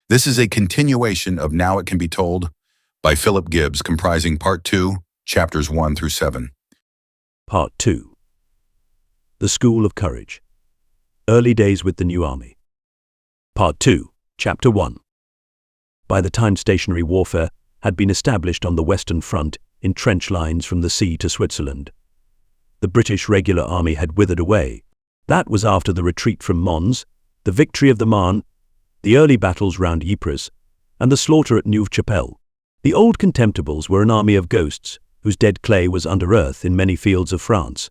This is a continuation of Now It Can Be Told by Philip Gibbs, comprising Part 2, Chapters 1 through 7. Part 2. The School of Courage. Early Days with the New Army. Part 2, Chapter 1. By the time stationary warfare had been established on the Western Front in trench lines from the sea to Switzerland, the British regular army had withered away. That was after the retreat from Mons, the victory of the Marne, the early battles round Ypres, and the slaughter at Neuve-Chapelle. The old Contemptibles were an army of ghosts, whose dead clay was under earth in many fields of France,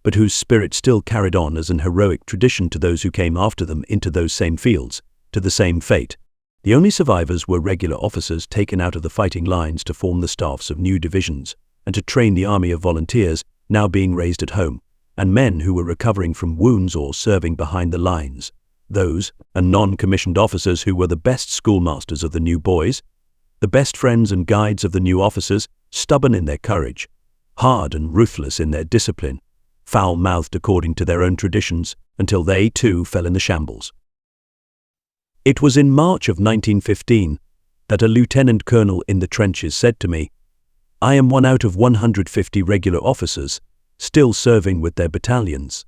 but whose spirit still carried on as an heroic tradition to those who came after them into those same fields, to the same fate. The only survivors were regular officers taken out of the fighting lines to form the staffs of new divisions, and to train the army of volunteers now being raised at home, and men who were recovering from wounds or serving behind the lines. Those, and non-commissioned officers who were the best schoolmasters of the new boys, the best friends and guides of the new officers, stubborn in their courage, hard and ruthless in their discipline, foul-mouthed according to their own traditions, until they, too, fell in the shambles. It was in March of 1915 that a lieutenant colonel in the trenches said to me, "I am one out of 150 regular officers, still serving with their battalions.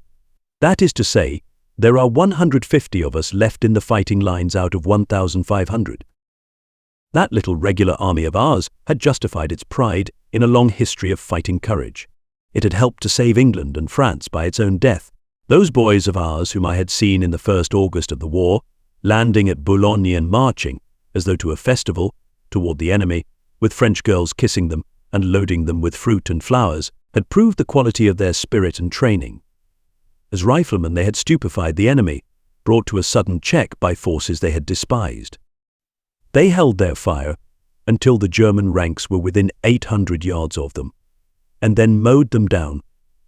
That is to say, there are 150 of us left in the fighting lines out of 1,500. That little regular army of ours had justified its pride in a long history of fighting courage. It had helped to save England and France by its own death. Those boys of ours whom I had seen in the first August of the war, landing at Boulogne and marching, as though to a festival, toward the enemy, with French girls kissing them and loading them with fruit and flowers, had proved the quality of their spirit and training. As riflemen they had stupefied the enemy, brought to a sudden check by forces they had despised. They held their fire until the German ranks were within 800 yards of them, and then mowed them down,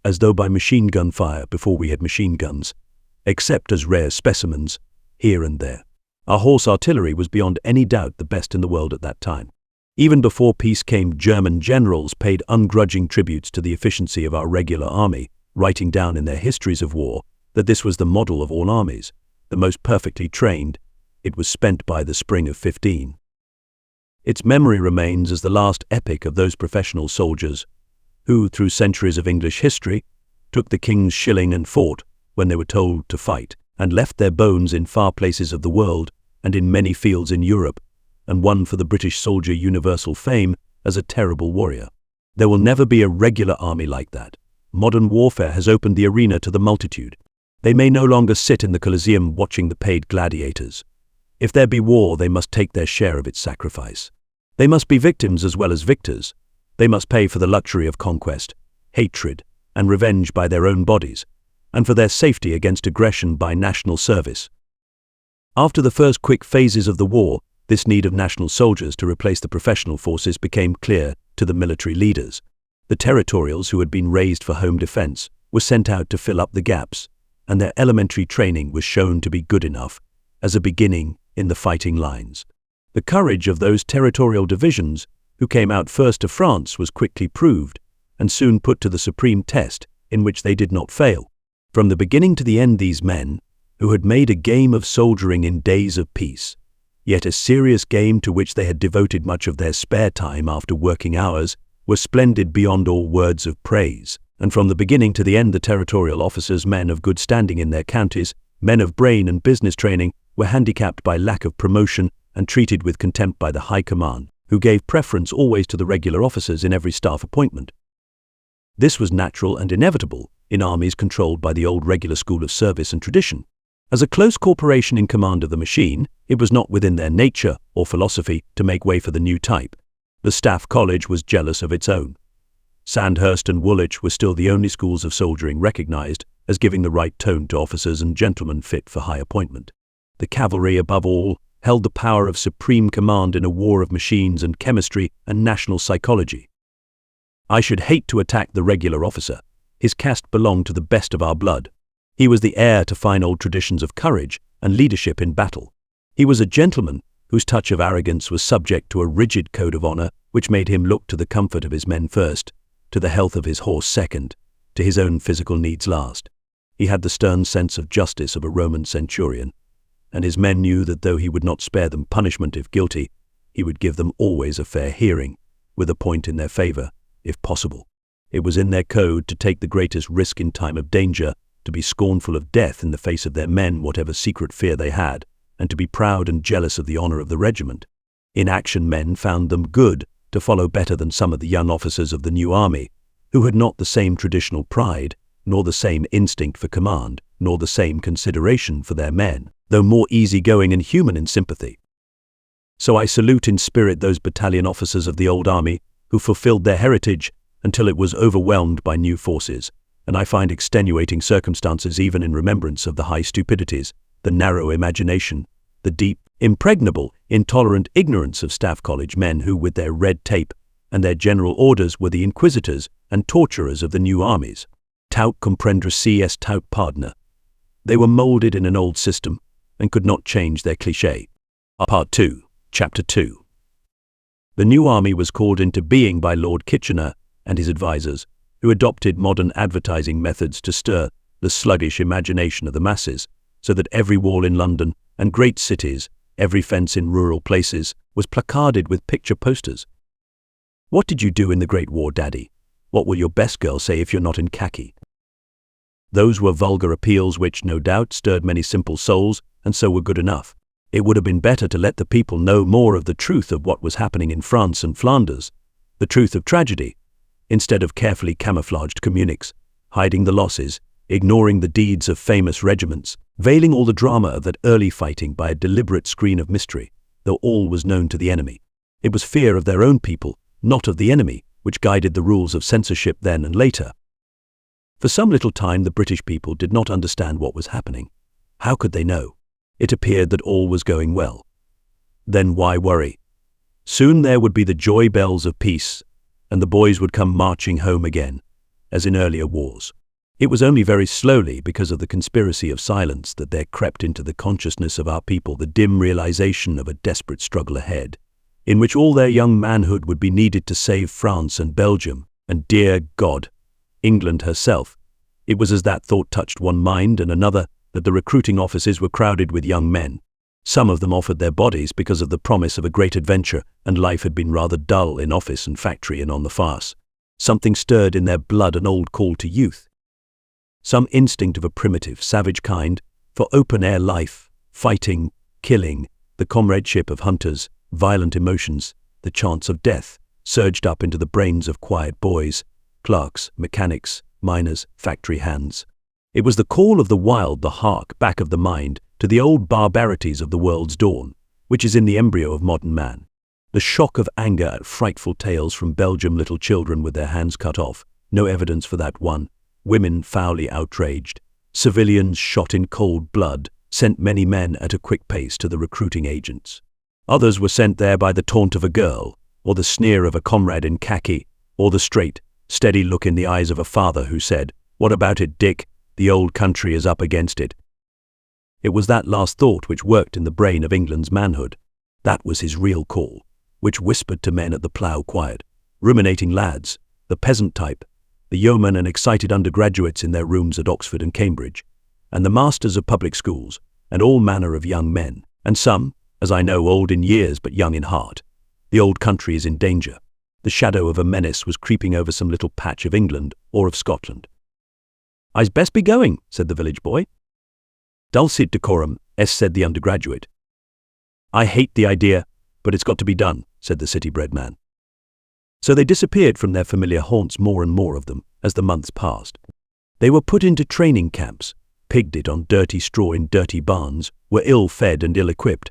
as though by machine gun fire before we had machine guns, except as rare specimens, here and there. Our horse artillery was beyond any doubt the best in the world at that time. Even before peace came, German generals paid ungrudging tributes to the efficiency of our regular army, writing down in their histories of war that this was the model of all armies, the most perfectly trained. It was spent by the spring of 15. Its memory remains as the last epic of those professional soldiers who, through centuries of English history, took the king's shilling and fought when they were told to fight, and left their bones in far places of the world and in many fields in Europe, and won for the British soldier universal fame as a terrible warrior. There will never be a regular army like that. Modern warfare has opened the arena to the multitude. They may no longer sit in the Colosseum watching the paid gladiators. If there be war, they must take their share of its sacrifice. They must be victims as well as victors. They must pay for the luxury of conquest, hatred, and revenge by their own bodies, and for their safety against aggression by national service. After the first quick phases of the war, this need of national soldiers to replace the professional forces became clear to the military leaders. The territorials who had been raised for home defense were sent out to fill up the gaps, and their elementary training was shown to be good enough as a beginning in the fighting lines. The courage of those territorial divisions who came out first to France was quickly proved, and soon put to the supreme test, in which they did not fail. From the beginning to the end, these men, who had made a game of soldiering in days of peace, yet a serious game to which they had devoted much of their spare time after working hours, were splendid beyond all words of praise. And from the beginning to the end, the territorial officers, men of good standing in their counties, men of brain and business training, were handicapped by lack of promotion and treated with contempt by the high command, who gave preference always to the regular officers in every staff appointment. This was natural and inevitable in armies controlled by the old regular school of service and tradition. As a close corporation in command of the machine, it was not within their nature or philosophy to make way for the new type. The Staff College was jealous of its own. Sandhurst and Woolwich were still the only schools of soldiering recognized as giving the right tone to officers and gentlemen fit for high appointment. The cavalry, above all, held the power of supreme command in a war of machines and chemistry and national psychology. I should hate to attack the regular officer. His caste belonged to the best of our blood. He was the heir to fine old traditions of courage and leadership in battle. He was a gentleman whose touch of arrogance was subject to a rigid code of honor which made him look to the comfort of his men first, to the health of his horse second, to his own physical needs last. He had the stern sense of justice of a Roman centurion, and his men knew that though he would not spare them punishment if guilty, he would give them always a fair hearing, with a point in their favor, if possible. It was in their code to take the greatest risk in time of danger, to be scornful of death in the face of their men, whatever secret fear they had, and to be proud and jealous of the honor of the regiment. In action, men found them good, to follow better than some of the young officers of the new army, who had not the same traditional pride, nor the same instinct for command, nor the same consideration for their men, though more easy-going and human in sympathy. So I salute in spirit those battalion officers of the old army who fulfilled their heritage until it was overwhelmed by new forces, and I find extenuating circumstances even in remembrance of the high stupidities, the narrow imagination, the deep, impregnable, intolerant ignorance of staff college men who, with their red tape and their general orders, were the inquisitors and torturers of the new armies. Tout comprendre cs tout pardonner. They were molded in an old system and could not change their cliché. Part 2, Chapter 2. The new army was called into being by Lord Kitchener and his advisers, who adopted modern advertising methods to stir the sluggish imagination of the masses, so that every wall in London and great cities, every fence in rural places, was placarded with picture posters. What did you do in the Great War, Daddy? What will your best girl say if you're not in khaki? Those were vulgar appeals which, no doubt, stirred many simple souls, and so were good enough. It would have been better to let the people know more of the truth of what was happening in France and Flanders, the truth of tragedy, instead of carefully camouflaged communiques, hiding the losses, ignoring the deeds of famous regiments, veiling all the drama of that early fighting by a deliberate screen of mystery, though all was known to the enemy. It was fear of their own people, not of the enemy, which guided the rules of censorship then and later. For some little time the British people did not understand what was happening. How could they know? It appeared that all was going well. Then why worry? Soon there would be the joy bells of peace, and the boys would come marching home again, as in earlier wars. It was only very slowly, because of the conspiracy of silence, that there crept into the consciousness of our people the dim realization of a desperate struggle ahead, in which all their young manhood would be needed to save France and Belgium, and, dear God, England herself. It was as that thought touched one mind and another that the recruiting offices were crowded with young men. Some of them offered their bodies because of the promise of a great adventure, and life had been rather dull in office and factory and on the farce. Something stirred in their blood, an old call to youth. Some instinct of a primitive, savage kind, for open-air life, fighting, killing, the comradeship of hunters, violent emotions, the chance of death, surged up into the brains of quiet boys, clerks, mechanics, miners, factory hands. It was the call of the wild, the hark back of the mind to the old barbarities of the world's dawn, which is in the embryo of modern man. The shock of anger at frightful tales from Belgium, little children with their hands cut off, no evidence for that one, women foully outraged, civilians shot in cold blood, sent many men at a quick pace to the recruiting agents. Others were sent there by the taunt of a girl, or the sneer of a comrade in khaki, or the straight, steady look in the eyes of a father who said, "What about it, Dick? The old country is up against it." It was that last thought which worked in the brain of England's manhood. That was his real call, which whispered to men at the plough quiet, ruminating lads, the peasant type, the yeomen and excited undergraduates in their rooms at Oxford and Cambridge, and the masters of public schools, and all manner of young men, and some, as I know, old in years but young in heart. The old country is in danger. The shadow of a menace was creeping over some little patch of England or of Scotland. "I'd best be going," said the village boy. "Dulcet decorum," said the undergraduate. "I hate the idea, but it's got to be done," said the city-bred man. So they disappeared from their familiar haunts, more and more of them, as the months passed. They were put into training camps, pigged it on dirty straw in dirty barns, were ill-fed and ill-equipped,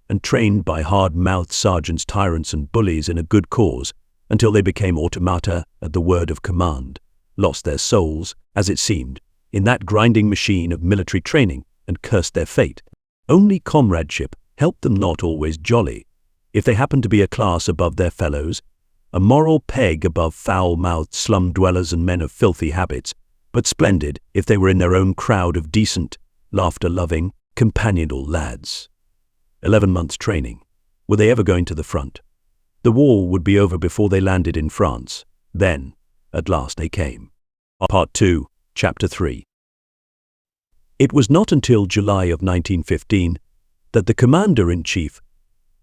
and trained by hard-mouthed sergeants, tyrants and bullies in a good cause, until they became automata at the word of command, lost their souls, as it seemed, in that grinding machine of military training, and cursed their fate. Only comradeship helped them, not always jolly, if they happened to be a class above their fellows, a moral peg above foul-mouthed slum-dwellers and men of filthy habits, but splendid if they were in their own crowd of decent, laughter-loving, companionable lads. 11 months' training. Were they ever going to the front? The war would be over before they landed in France. Then, at last, they came. Part 2, Chapter 3. It was not until July of 1915 that the commander-in-chief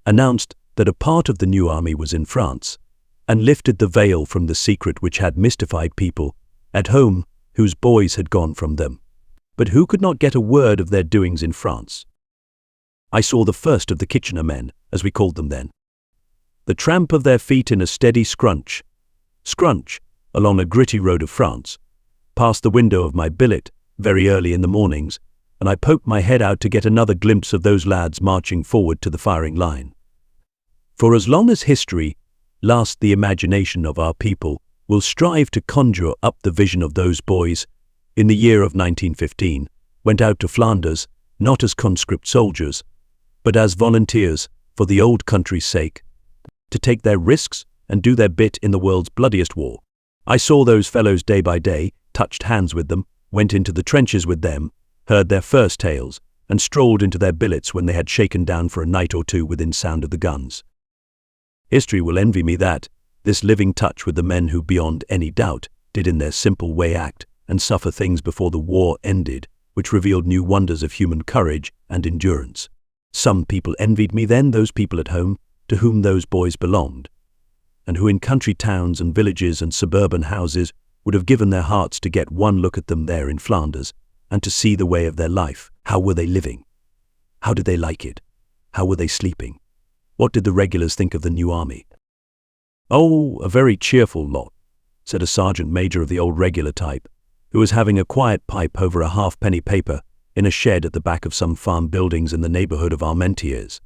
announced that a part of the new army was in France and lifted the veil from the secret which had mystified people at home whose boys had gone from them, but who could not get a word of their doings in France. I saw the first of the Kitchener men, as we called them then. The tramp of their feet in a steady scrunch, along a gritty road of France, past the window of my billet very early in the mornings, and I poked my head out to get another glimpse of those lads marching forward to the firing line. For as long as history lasts, the imagination of our people will strive to conjure up the vision of those boys in the year of 1915, went out to Flanders, not as conscript soldiers, but as volunteers for the old country's sake, to take their risks and do their bit in the world's bloodiest war. I saw those fellows day by day, touched hands with them, went into the trenches with them, heard their first tales, and strolled into their billets when they had shaken down for a night or two within sound of the guns. History will envy me that, this living touch with the men who beyond any doubt did in their simple way act and suffer things before the war ended, which revealed new wonders of human courage and endurance. Some people envied me then, those people at home to whom those boys belonged, and who in country towns and villages and suburban houses would have given their hearts to get one look at them there in Flanders and to see the way of their life. How were they living? How did they like it? How were they sleeping? What did the regulars think of the new army? "Oh, a very cheerful lot," said a sergeant major of the old regular type, who was having a quiet pipe over a halfpenny paper in a shed at the back of some farm buildings in the neighborhood of Armentières,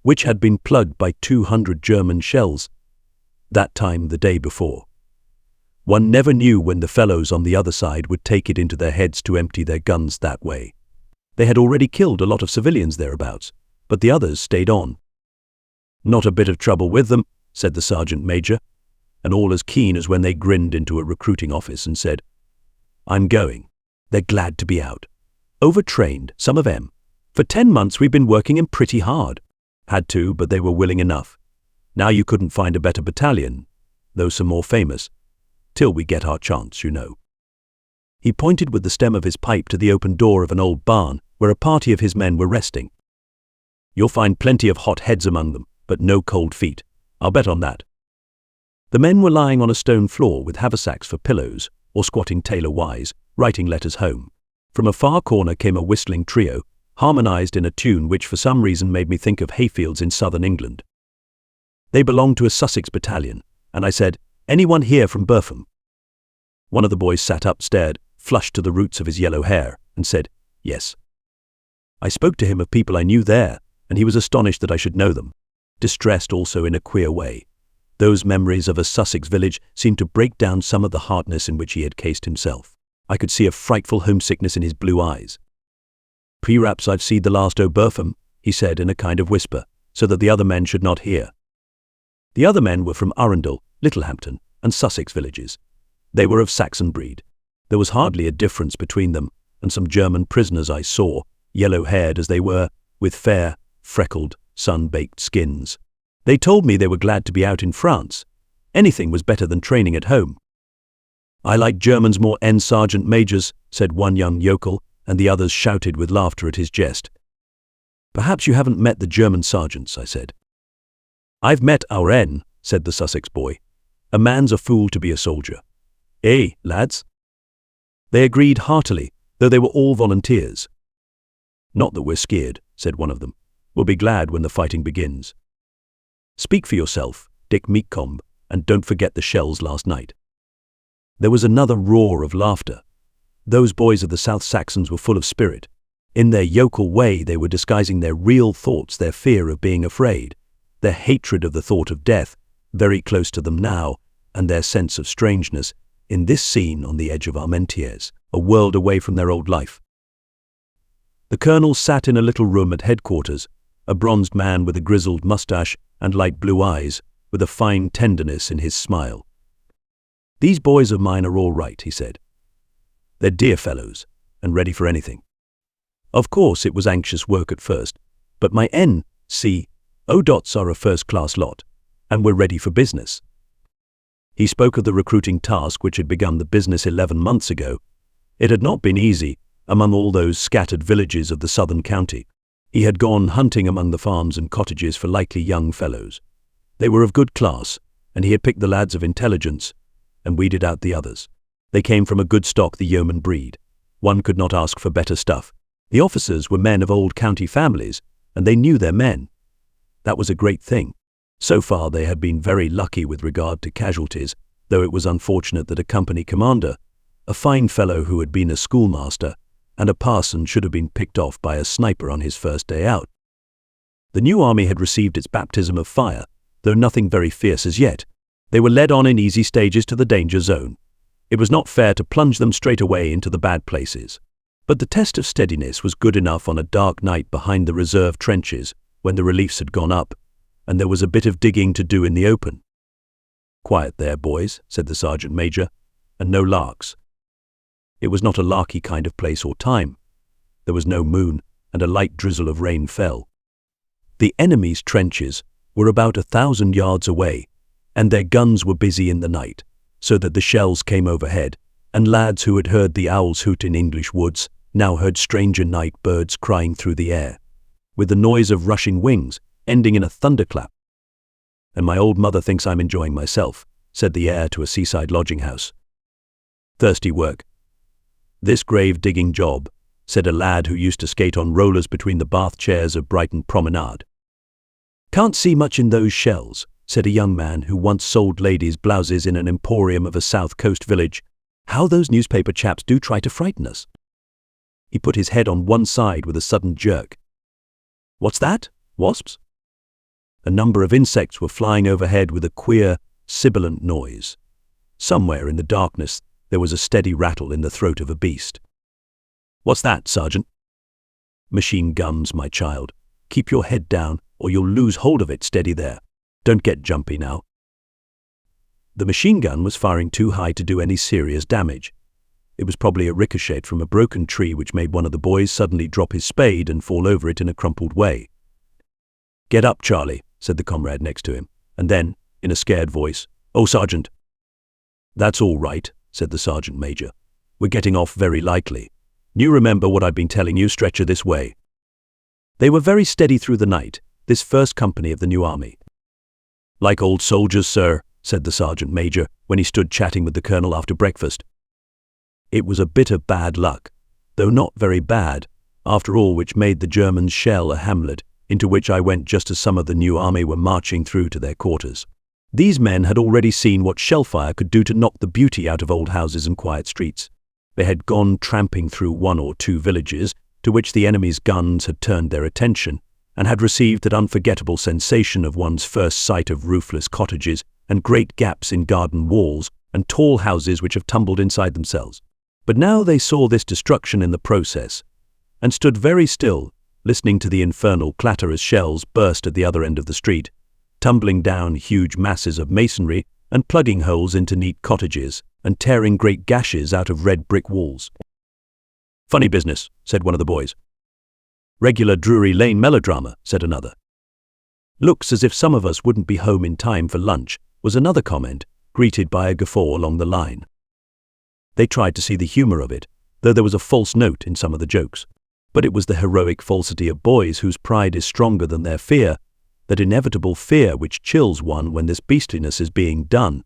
which had been plugged by 200 German shells that time the day before. One never knew when the fellows on the other side would take it into their heads to empty their guns that way. They had already killed a lot of civilians thereabouts, but the others stayed on. "Not a bit of trouble with them," said the sergeant major, and all as keen as when they grinned into a recruiting office and said, "I'm going. They're glad to be out. Overtrained, some of 'em. For 10 months we've been working 'em pretty hard. Had to, but they were willing enough. Now you couldn't find a better battalion, though some more famous, till we get our chance, you know." He pointed with the stem of his pipe to the open door of an old barn where a party of his men were resting. "You'll find plenty of hot heads among them, but no cold feet. I'll bet on that." The men were lying on a stone floor with haversacks for pillows, or squatting tailor-wise, writing letters home. From a far corner came a whistling trio, harmonized in a tune which for some reason made me think of hayfields in southern England. They belonged to a Sussex battalion, and I said, "Anyone here from Burpham?" One of the boys sat up, stared, flushed to the roots of his yellow hair, and said, "Yes." I spoke to him of people I knew there, and he was astonished that I should know them, distressed also in a queer way. Those memories of a Sussex village seemed to break down some of the hardness in which he had cased himself. I could see a frightful homesickness in his blue eyes. "Perhaps I've seed the last o' Burpham," he said in a kind of whisper, so that the other men should not hear. The other men were from Arundel, Littlehampton, and Sussex villages. They were of Saxon breed. There was hardly a difference between them and some German prisoners I saw, yellow-haired as they were, with fair, freckled, sun-baked skins. They told me they were glad to be out in France. Anything was better than training at home. "I like Germans more than sergeant majors," said one young yokel, and the others shouted with laughter at his jest. "Perhaps you haven't met the German sergeants," I said. "I've met our N," said the Sussex boy. "A man's a fool to be a soldier. Eh, lads?" They agreed heartily, though they were all volunteers. "Not that we're scared," said one of them. "We'll be glad when the fighting begins." "Speak for yourself, Dick Meekcomb, and don't forget the shells last night." There was another roar of laughter. Those boys of the South Saxons were full of spirit. In their yokel way they were disguising their real thoughts, their fear of being afraid, their hatred of the thought of death, very close to them now, and their sense of strangeness in this scene on the edge of Armentières, a world away from their old life. The colonel sat in a little room at headquarters, a bronzed man with a grizzled moustache and light blue eyes, with a fine tenderness in his smile. "These boys of mine are all right," he said. "They're dear fellows, and ready for anything. Of course it was anxious work at first, but my N.C.O. dots are a first-class lot, and we're ready for business." He spoke of the recruiting task which had begun the business 11 months ago. It had not been easy, among all those scattered villages of the southern county. He had gone hunting among the farms and cottages for likely young fellows. They were of good class, and he had picked the lads of intelligence and weeded out the others. They came from a good stock, the yeoman breed. One could not ask for better stuff. The officers were men of old county families, and they knew their men. That was a great thing. So far they had been very lucky with regard to casualties, though it was unfortunate that a company commander, a fine fellow who had been a schoolmaster, and a parson should have been picked off by a sniper on his first day out. The new army had received its baptism of fire, though nothing very fierce as yet. They were led on in easy stages to the danger zone. It was not fair to plunge them straight away into the bad places. But the test of steadiness was good enough on a dark night behind the reserve trenches when the reliefs had gone up, and there was a bit of digging to do in the open. "Quiet there, boys," said the sergeant major, "and no larks." It was not a larky kind of place or time. There was no moon, and a light drizzle of rain fell. The enemy's trenches were about 1,000 yards away, and their guns were busy in the night, so that the shells came overhead, and lads who had heard the owls hoot in English woods now heard stranger night birds crying through the air, with the noise of rushing wings ending in a thunderclap. "And my old mother thinks I'm enjoying myself," said the heir to a seaside lodging house. "Thirsty work. This grave-digging job," said a lad who used to skate on rollers between the bath chairs of Brighton Promenade. "Can't see much in those shells," said a young man who once sold ladies' blouses in an emporium of a south coast village. "How those newspaper chaps do try to frighten us." He put his head on one side with a sudden jerk. "What's that? Wasps?" A number of insects were flying overhead with a queer, sibilant noise. Somewhere in the darkness there was a steady rattle in the throat of a beast. "What's that, Sergeant?" "Machine guns, my child. Keep your head down, or you'll lose hold of it. Steady there. Don't get jumpy now." The machine gun was firing too high to do any serious damage. It was probably a ricochet from a broken tree which made one of the boys suddenly drop his spade and fall over it in a crumpled way. "Get up, Charlie," said the comrade next to him, and then, in a scared voice, "Oh, Sergeant." "That's all right," said the sergeant major. "We're getting off very likely. You remember what I've been telling you, stretcher this way." They were very steady through the night, this first company of the new army. "Like old soldiers, sir," said the sergeant major when he stood chatting with the colonel after breakfast. It was a bit of bad luck, though not very bad, after all, which made the Germans shell a hamlet into which I went just as some of the new army were marching through to their quarters. These men had already seen what shellfire could do to knock the beauty out of old houses and quiet streets. They had gone tramping through one or two villages to which the enemy's guns had turned their attention, and had received that unforgettable sensation of one's first sight of roofless cottages and great gaps in garden walls and tall houses which have tumbled inside themselves. But now they saw this destruction in the process, and stood very still, listening to the infernal clatter as shells burst at the other end of the street, tumbling down huge masses of masonry and plugging holes into neat cottages and tearing great gashes out of red brick walls. "Funny business," said one of the boys. "Regular Drury Lane melodrama," said another. "Looks as if some of us wouldn't be home in time for lunch," was another comment, greeted by a guffaw along the line. They tried to see the humor of it, though there was a false note in some of the jokes. But it was the heroic falsity of boys whose pride is stronger than their fear, that inevitable fear which chills one when this beastliness is being done.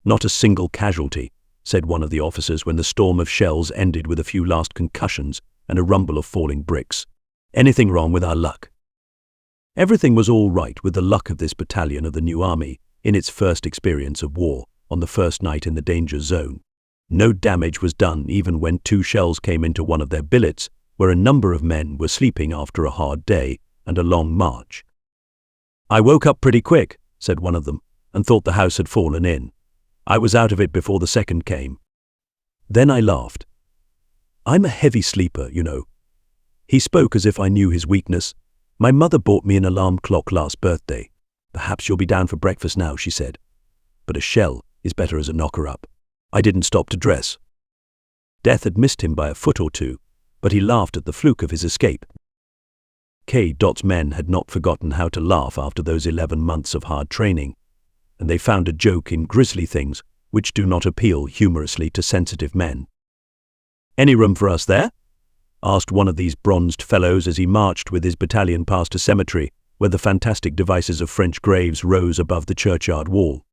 "Not a single casualty," said one of the officers when the storm of shells ended with a few last concussions and a rumble of falling bricks. "Anything wrong with our luck?" Everything was all right with the luck of this battalion of the new army in its first experience of war on the first night in the danger zone. No damage was done even when 2 shells came into one of their billets, where a number of men were sleeping after a hard day and a long march. "I woke up pretty quick," said one of them, "and thought the house had fallen in. I was out of it before the second came." Then I laughed. "I'm a heavy sleeper, you know." He spoke as if I knew his weakness. "My mother bought me an alarm clock last birthday. Perhaps you'll be down for breakfast now," she said. "But a shell is better as a knocker-up." I didn't stop to dress. Death had missed him by a foot or two, but he laughed at the fluke of his escape. K.'s men had not forgotten how to laugh after those 11 months of hard training, and they found a joke in grisly things which do not appeal humorously to sensitive men. "Any room for us there?" asked one of these bronzed fellows as he marched with his battalion past a cemetery where the fantastic devices of French graves rose above the churchyard wall.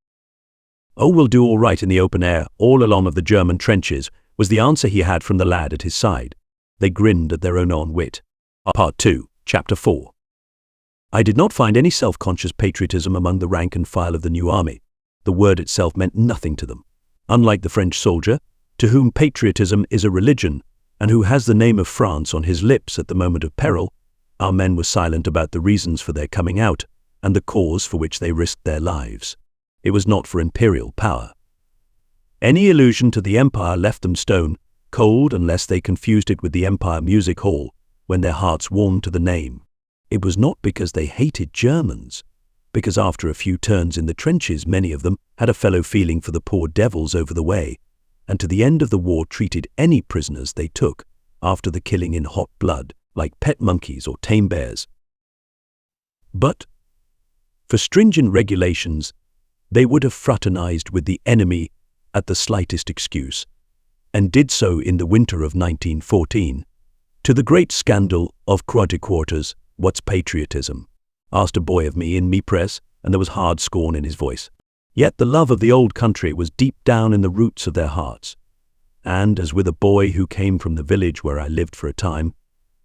"Oh, we'll do all right in the open air, all along of the German trenches," was the answer he had from the lad at his side. They grinned at their own wit. Part 2, Chapter 4. I did not find any self-conscious patriotism among the rank and file of the new army. The word itself meant nothing to them. Unlike the French soldier, to whom patriotism is a religion, and who has the name of France on his lips at the moment of peril, our men were silent about the reasons for their coming out and the cause for which they risked their lives. It was not for imperial power. Any allusion to the empire left them stone cold unless they confused it with the Empire Music Hall when their hearts warmed to the name. It was not because they hated Germans, because after a few turns in the trenches many of them had a fellow feeling for the poor devils over the way, and to the end of the war treated any prisoners they took after the killing in hot blood like pet monkeys or tame bears. But for stringent regulations, they would have fraternized with the enemy at the slightest excuse, and did so in the winter of 1914, to the great scandal of Quarter-Quarters. "What's patriotism?" asked a boy of me in Ypres, and there was hard scorn in his voice. Yet the love of the old country was deep down in the roots of their hearts, and, as with a boy who came from the village where I lived for a time,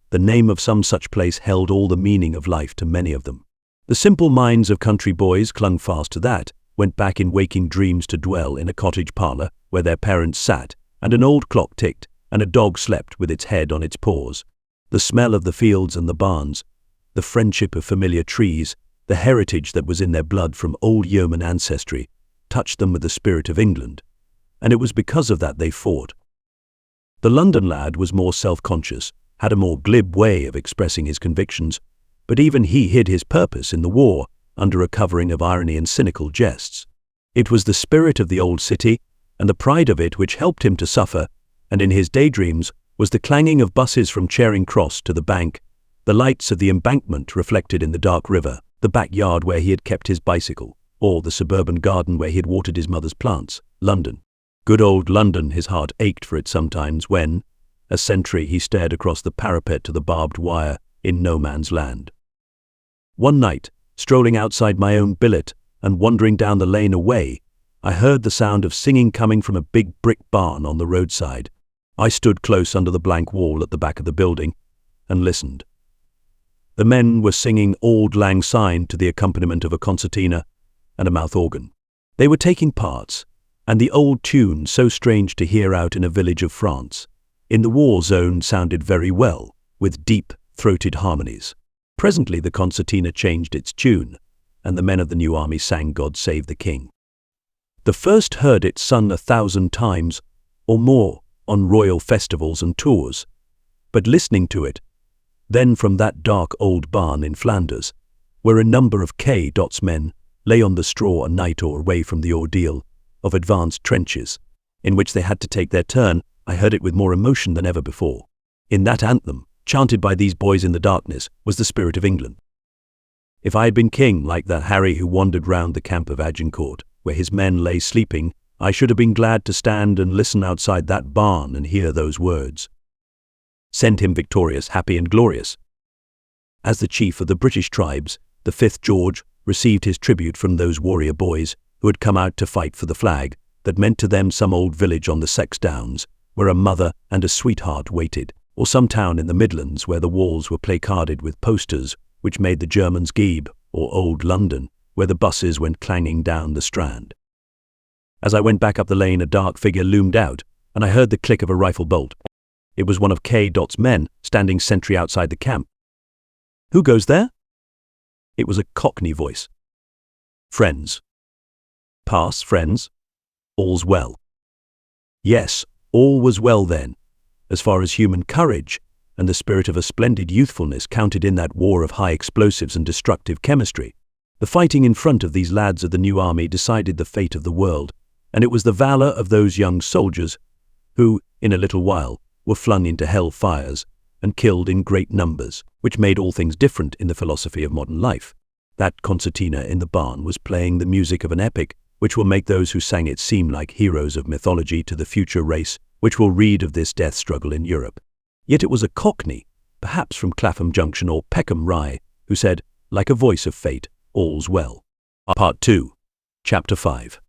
the name of some such place held all the meaning of life to many of them. The simple minds of country boys clung fast to that, went back in waking dreams to dwell in a cottage parlour where their parents sat, and an old clock ticked, and a dog slept with its head on its paws. The smell of the fields and the barns, the friendship of familiar trees, the heritage that was in their blood from old yeoman ancestry, touched them with the spirit of England, and it was because of that they fought. The London lad was more self-conscious, had a more glib way of expressing his convictions, but even he hid his purpose in the war under a covering of irony and cynical jests. It was the spirit of the old city and the pride of it which helped him to suffer, and in his daydreams was the clanging of buses from Charing Cross to the Bank, the lights of the embankment reflected in the dark river, the backyard where he had kept his bicycle, or the suburban garden where he had watered his mother's plants. London. Good old London. His heart ached for it sometimes when, a sentry, he stared across the parapet to the barbed wire in no man's land. One night, strolling outside my own billet and wandering down the lane away, I heard the sound of singing coming from a big brick barn on the roadside. I stood close under the blank wall at the back of the building and listened. The men were singing Auld Lang Syne to the accompaniment of a concertina and a mouth organ. They were taking parts, and the old tune, so strange to hear out in a village of France, in the war zone, sounded very well, with deep-throated harmonies. Presently the concertina changed its tune, and the men of the new army sang God Save the King. The first heard it sung 1,000 times or more on royal festivals and tours, but listening to it, then from that dark old barn in Flanders, where a number of K.'s men lay on the straw a night or away from the ordeal of advanced trenches, in which they had to take their turn, I heard it with more emotion than ever before. In that anthem, chanted by these boys in the darkness, was the spirit of England. If I had been king, like that Harry who wandered round the camp of Agincourt, where his men lay sleeping, I should have been glad to stand and listen outside that barn and hear those words. Send him victorious, happy and glorious. As the chief of the British tribes, the 5th George received his tribute from those warrior boys who had come out to fight for the flag that meant to them some old village on the Sex Downs, where a mother and a sweetheart waited, or some town in the Midlands where the walls were placarded with posters which made the Germans Gibbs, or Old London, where the buses went clanging down the Strand. As I went back up the lane, a dark figure loomed out, and I heard the click of a rifle bolt. It was one of K.'s men standing sentry outside the camp. "Who goes there?" It was a Cockney voice. "Friends." "Pass, friends. All's well." Yes, all was well then, as far as human courage and the spirit of a splendid youthfulness counted in that war of high explosives and destructive chemistry. The fighting in front of these lads of the new army decided the fate of the world, and it was the valor of those young soldiers who, in a little while, were flung into hell fires and killed in great numbers, which made all things different in the philosophy of modern life. That concertina in the barn was playing the music of an epic which will make those who sang it seem like heroes of mythology to the future race which will read of this death struggle in Europe. Yet it was a Cockney, perhaps from Clapham Junction or Peckham Rye, who said, like a voice of fate, "All's well." Part 2, Chapter 5.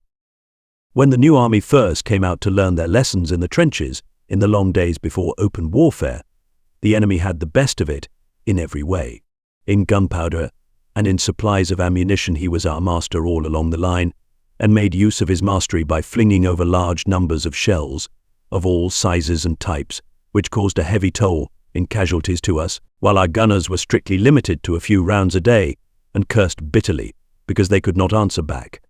When the new army first came out to learn their lessons in the trenches, in the long days before open warfare, the enemy had the best of it in every way. In gunpowder and in supplies of ammunition he was our master all along the line, and made use of his mastery by flinging over large numbers of shells, of all sizes and types, which caused a heavy toll in casualties to us, while our gunners were strictly limited to a few rounds a day, and cursed bitterly because they could not answer back.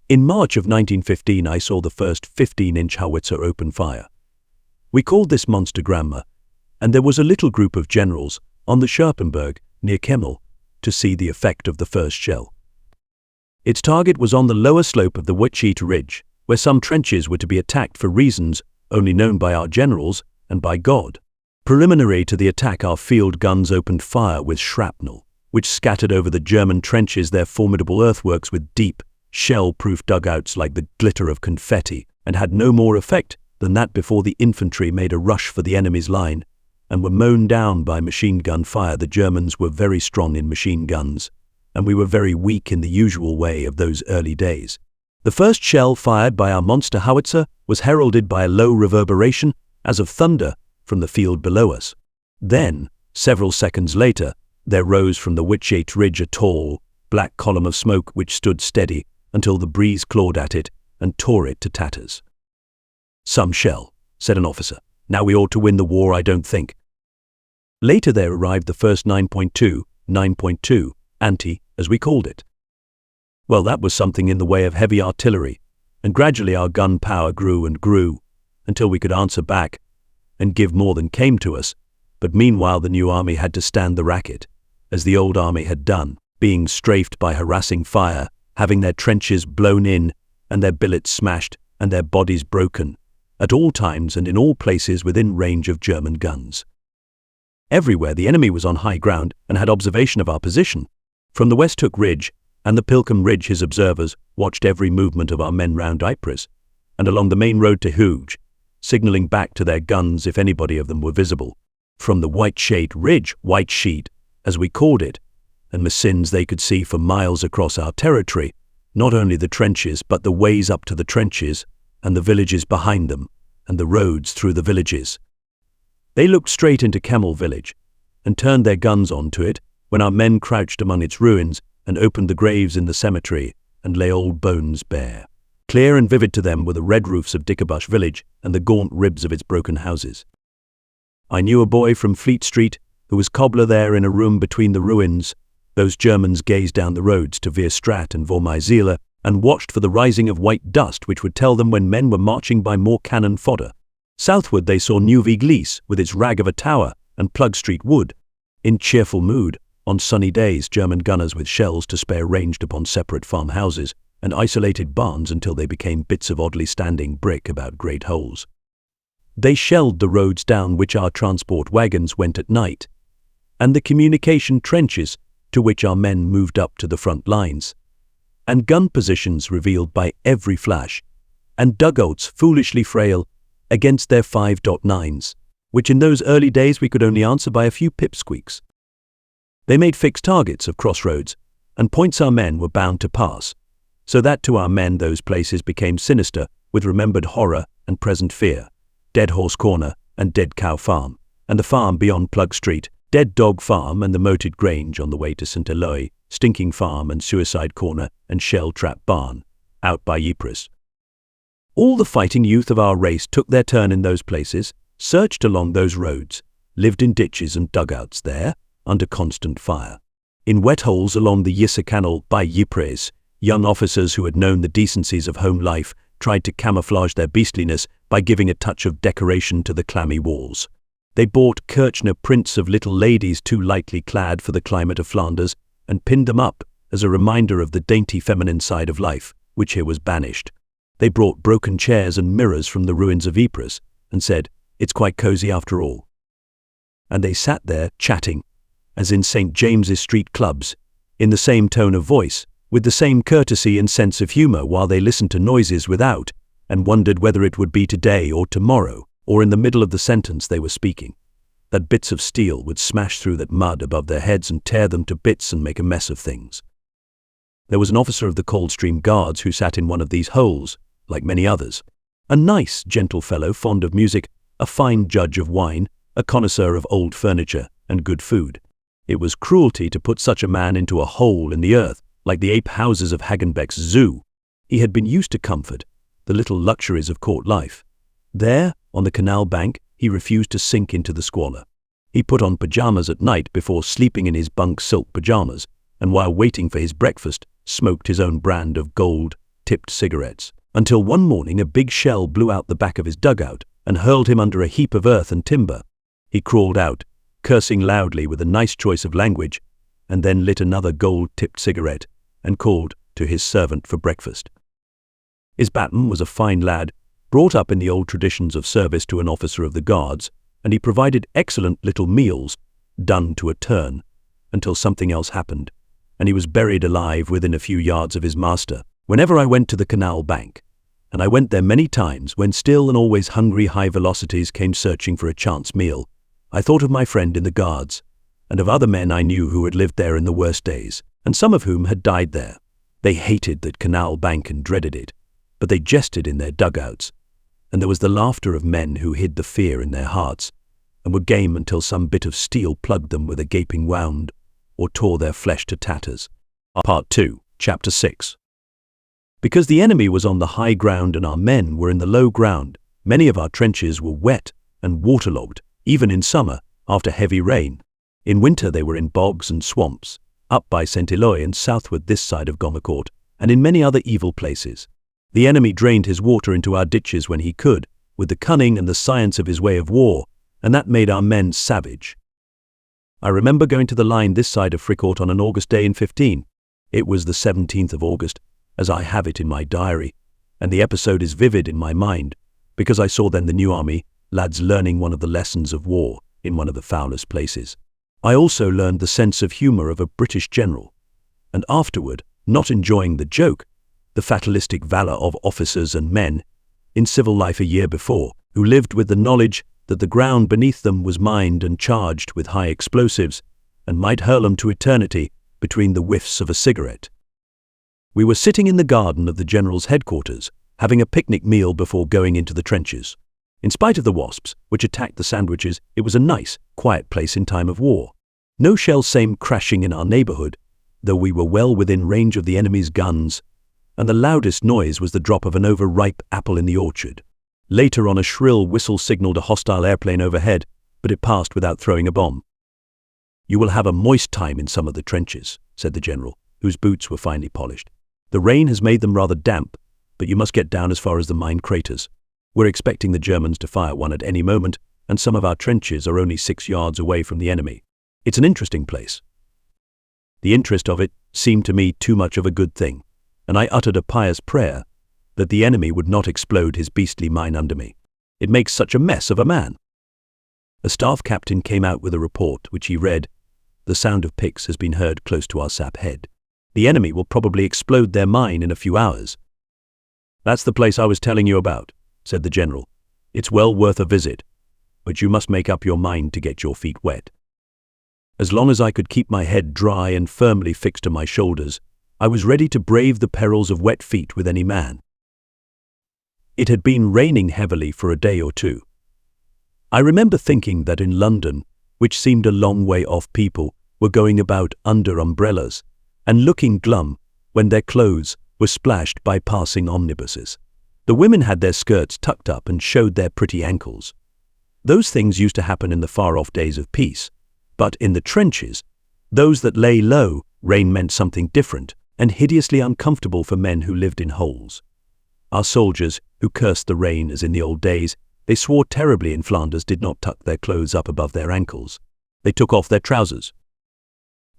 In March of 1915 I saw the first 15-inch howitzer open fire. We called this monster Grandma, and there was a little group of generals on the Scherpenberg near Kemmel to see the effect of the first shell. Its target was on the lower slope of the Wytschaete Ridge, where some trenches were to be attacked for reasons only known by our generals and by God. Preliminary to the attack, our field guns opened fire with shrapnel, which scattered over the German trenches their formidable earthworks with deep, shell-proof dugouts like the glitter of confetti, and had no more effect than that before the infantry made a rush for the enemy's line and were mown down by machine gun fire. The Germans were very strong in machine guns, and we were very weak in the usual way of those early days. The first shell fired by our monster howitzer was heralded by a low reverberation, as of thunder, from the field below us. Then, several seconds later, there rose from the Wytschaete Ridge a tall, black column of smoke which stood steady until the breeze clawed at it and tore it to tatters. "Some shell," said an officer. "Now we ought to win the war, I don't think." Later there arrived the first 9.2 anti, as we called it. Well, that was something in the way of heavy artillery, and gradually our gun power grew and grew, until we could answer back and give more than came to us. But meanwhile the new army had to stand the racket, as the old army had done, being strafed by harassing fire, having their trenches blown in and their billets smashed and their bodies broken, at all times and in all places within range of German guns. Everywhere the enemy was on high ground and had observation of our position. From the Westhook Ridge and the Pilkham Ridge his observers watched every movement of our men round Ypres, and along the main road to Hooge, signalling back to their guns if anybody of them were visible. From the Wytschaete Ridge, Wytschaete, as we called it, and Messines they could see for miles across our territory, not only the trenches but the ways up to the trenches, and the villages behind them, and the roads through the villages. They looked straight into Kemmel village, and turned their guns on to it, when our men crouched among its ruins, and opened the graves in the cemetery, and lay old bones bare. Clear and vivid to them were the red roofs of Dickerbush village, and the gaunt ribs of its broken houses. I knew a boy from Fleet Street, who was cobbler there in a room between the ruins. Those Germans gazed down the roads to Veerstraat and Vormyzele, and watched for the rising of white dust which would tell them when men were marching by more cannon fodder. Southward they saw Nieuwe-Gliese with its rag of a tower, and Plug Street Wood. In cheerful mood, on sunny days German gunners with shells to spare ranged upon separate farmhouses and isolated barns until they became bits of oddly standing brick about great holes. They shelled the roads down which our transport wagons went at night, and the communication trenches to which our men moved up to the front lines, and gun positions revealed by every flash, and dugouts foolishly frail against their 5.9s, which in those early days we could only answer by a few pipsqueaks. They made fixed targets of crossroads, and points our men were bound to pass, so that to our men those places became sinister with remembered horror and present fear. Dead Horse Corner and Dead Cow Farm, and the farm beyond Plug Street, Dead Dog Farm and the Moated Grange on the way to St. Eloi, Stinking Farm and Suicide Corner and Shell Trap Barn, out by Ypres. All the fighting youth of our race took their turn in those places, searched along those roads, lived in ditches and dugouts there, under constant fire. In wet holes along the Yser Canal by Ypres, young officers who had known the decencies of home life tried to camouflage their beastliness by giving a touch of decoration to the clammy walls. They bought Kirchner prints of little ladies too lightly clad for the climate of Flanders, and pinned them up as a reminder of the dainty feminine side of life, which here was banished. They brought broken chairs and mirrors from the ruins of Ypres, and said, "It's quite cosy after all." And they sat there chatting, as in St. James's Street clubs, in the same tone of voice, with the same courtesy and sense of humour, while they listened to noises without, and wondered whether it would be today or tomorrow, or in the middle of the sentence they were speaking. that bits of steel would smash through that mud above their heads and tear them to bits and make a mess of things. There was an officer of the Coldstream Guards who sat in one of these holes, like many others. A nice, gentle fellow, fond of music, a fine judge of wine, a connoisseur of old furniture and good food. It was cruelty to put such a man into a hole in the earth, like the ape houses of Hagenbeck's zoo. He had been used to comfort, the little luxuries of court life. There, on the canal bank, he refused to sink into the squalor. He put on pajamas at night before sleeping in his bunk silk pajamas, and while waiting for his breakfast, smoked his own brand of gold-tipped cigarettes, until one morning a big shell blew out the back of his dugout and hurled him under a heap of earth and timber. He crawled out, cursing loudly with a nice choice of language, and then lit another gold-tipped cigarette and called to his servant for breakfast. His baton was a fine lad, brought up in the old traditions of service to an officer of the Guards, and he provided excellent little meals, done to a turn, until something else happened, and he was buried alive within a few yards of his master. Whenever I went to the canal bank, and I went there many times when still and always hungry high velocities came searching for a chance meal, I thought of my friend in the Guards, and of other men I knew who had lived there in the worst days, and some of whom had died there. They hated that canal bank and dreaded it, but they jested in their dugouts, and there was the laughter of men who hid the fear in their hearts, and were game until some bit of steel plugged them with a gaping wound, or tore their flesh to tatters. Part 2, Chapter 6. Because the enemy was on the high ground and our men were in the low ground, many of our trenches were wet and waterlogged, even in summer, after heavy rain. In winter they were in bogs and swamps, up by St. Eloi and southward this side of Gomacourt, and in many other evil places. The enemy drained his water into our ditches when he could, with the cunning and the science of his way of war, and that made our men savage. I remember going to the line this side of Fricourt on an August day in 15. It was the 17th of August, as I have it in my diary, and the episode is vivid in my mind, because I saw then the new army, lads learning one of the lessons of war in one of the foulest places. I also learned the sense of humour of a British general, and afterward, not enjoying the joke, the fatalistic valour of officers and men in civil life a year before, who lived with the knowledge that the ground beneath them was mined and charged with high explosives and might hurl them to eternity between the whiffs of a cigarette. We were sitting in the garden of the general's headquarters, having a picnic meal before going into the trenches. In spite of the wasps, which attacked the sandwiches, it was a nice, quiet place in time of war. No shells came crashing in our neighbourhood, though we were well within range of the enemy's guns, and the loudest noise was the drop of an overripe apple in the orchard. Later on, a shrill whistle signalled a hostile airplane overhead, but it passed without throwing a bomb. "You will have a moist time in some of the trenches," said the general, whose boots were finely polished. "The rain has made them rather damp, but you must get down as far as the mine craters. We're expecting the Germans to fire one at any moment, and some of our trenches are only 6 yards away from the enemy. It's an interesting place." The interest of it seemed to me too much of a good thing, and I uttered a pious prayer that the enemy would not explode his beastly mine under me. It makes such a mess of a man. A staff captain came out with a report, which he read. "The sound of picks has been heard close to our sap head. The enemy will probably explode their mine in a few hours." "That's the place I was telling you about," said the general. "It's well worth a visit, but you must make up your mind to get your feet wet." As long as I could keep my head dry and firmly fixed to my shoulders, I was ready to brave the perils of wet feet with any man. It had been raining heavily for a day or two. I remember thinking that in London, which seemed a long way off, people were going about under umbrellas and looking glum when their clothes were splashed by passing omnibuses. The women had their skirts tucked up and showed their pretty ankles. Those things used to happen in the far-off days of peace, but in the trenches, those that lay low, rain meant something different and hideously uncomfortable for men who lived in holes. Our soldiers, who cursed the rain as in the old days, they swore terribly in Flanders, did not tuck their clothes up above their ankles. They took off their trousers.